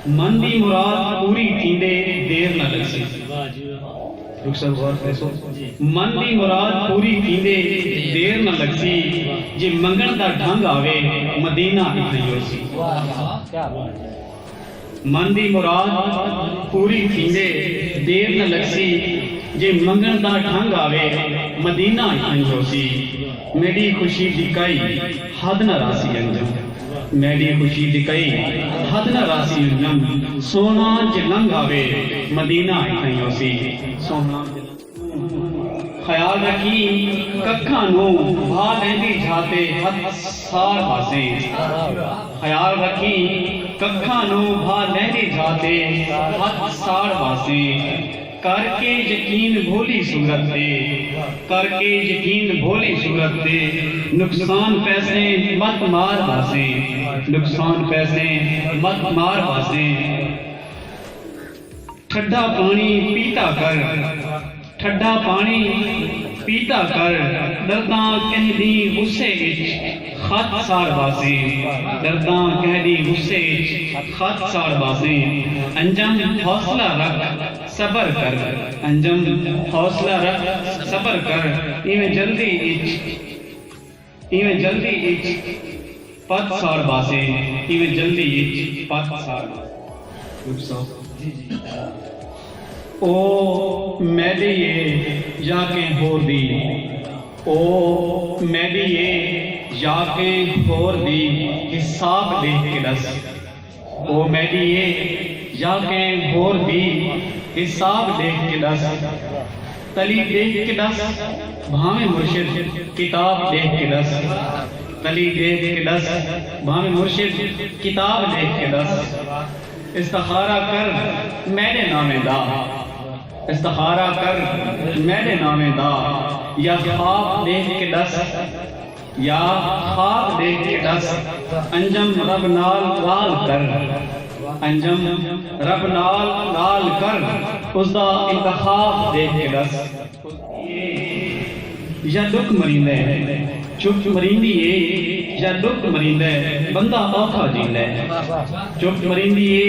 मन दी मुराद पूरी थींदे देर न लगसी। मन दी मुराद पूरी थींदे देर न लगसी, जे मंगण दा ढंग आवे मदीना इथई होसी। मन दी मुराद पूरी थींदे देर न लगसी, जे मंगण दा ढंग आवे मदीना इथई होसी। मेरी खुशी दी कई हद न रासी अंजम, मेरी खुशी दी कई हद न रासी अंजम। सोना जे लंघ आवे मदीना इथई होसी। सोना ख्याल रखी कखा नू भा लैंदी जाते हथ सार पासे। ख्याल रखी कखा नू भा लैंदी जाते हथ सार पासे। करके यकीन भोली सूरत दे, करके यकीन भोली सूरत दे। नुकसान पैसे मत मार पासे, नुकसान पैसे मत मार पासे। ठंडा पानी पीता कर, ठंडा पानी पीता कर। दर्दां कहदी गुस्से विच खत साड़ बासे, दर्दां कहदी गुस्से विच खत साड़ बासे। अंजम हौसला रख सबर कर, अंजम हौसला रख सबर कर। इवें जल्दी इच, इवें जल्दी इच पत साड़ बासे, इवें जल्दी इच पत साड़ बासे। ओ मैडिये जाके होर दी, ओ मैडिये जाके होर दी हिसाब देख के दस। ओ मैडिये जाके होर दी हिसाब देख के दस। तली देख के दस भावे मुर्शिद किताब देख के दस। तली देख के दस भावे मुर्शिद किताब देख के दस। इस्तिखारा कर मेरे नामे दा, इस्तिखारा कर मेरे नामे दा। या ख्वाब देख के दस, या ख्वाब देख के दस। अंजम रब नाल गाल कर, अंजम रब नाल गाल कर। उसदा इंतखाब देख के दस। या दुख मरींदे चुप मरींदी है, या दुख मरींदे बंदा औखा जींदे। चुप मरींदी है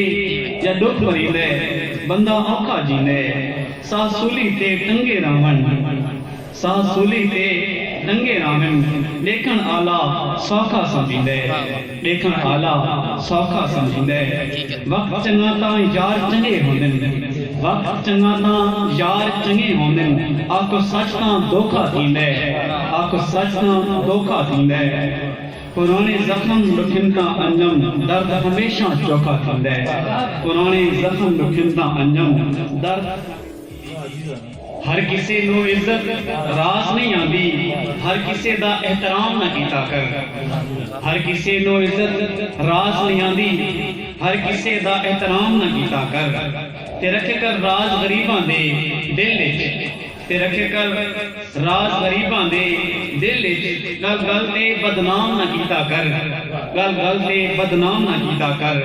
या दुख मरींदे बंदा औखा जींदे। सासूली ते टंगे रावण, सासूली ते टंगे रावण। देखण आला सौखा समझींदे, देखण आला सौखा समझींदे। वक्त चंगा तां यार चंगे होंदे, वक्त चंगा तां यार चंगे होंदे। आखो सच तां धोखा थींदे, आखो सच तां धोखा थींदे। पुराने जख्म लुखिन तां अंजम दर्द हमेशा चोखा थींदे। पुराने जख्म लुखिन तां अंजम दर्द। हर किसी नू इज्जत रास नहीं आंदी, हर किसी दा एहतराम ना कीता कर। हर किसी नू इज्जत रास नहीं आंदी, हर किसी दा एहतराम ना कीता कर। ते रखे कर राज गरीबां दे दिल विच, ते रखे कर राज गरीबां दे दिल विच। गल गल ते बदनाम ना कीता कर, गल गल ते बदनाम ना कीता कर।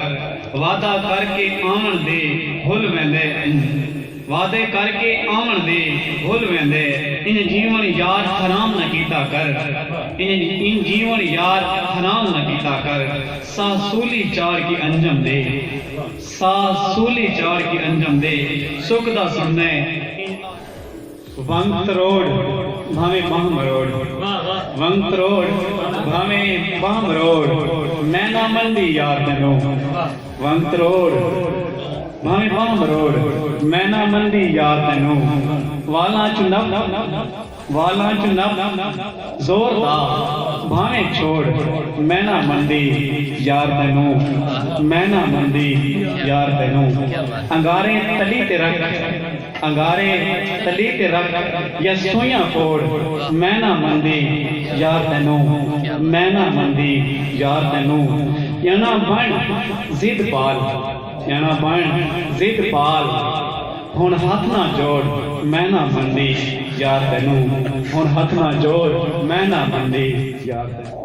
वादा करके आवन दे भुल वेंदे, वादे करके आवन दे भुल वेंदे। इन जीवन यार हराम न कीता कर, इन जीवन यार हराम न कीता कर। सासूली चार की अंजम दे, सासूली चार की अंजम दे। सुख दा सुनने वंत रोड भावे बाह मरोड़, वंत रोड भावे बाह मरोड़। मैना मंदी यार तेनों, वंत रोड भावे बाह मरोड़। मैना मंदी यार तेनों। वाला चुनब, वाला चुनब जोर दा भावे छोड़। मैना मंदी यार तेनों, मैना मंदी यार तेनों। अंगारे तली ते रख, अंगारे तली ते रख। या सोया फोड़ मैना मंदी यार तेनों, मैना मंदी यार तेनों। याना बन जिद पाल, याना बन जिद पाल। हुण हथ ना जोड़ मैना मंदी यार तेनों, हुण हथ ना जोड़ मैना मंदी यार तेनों।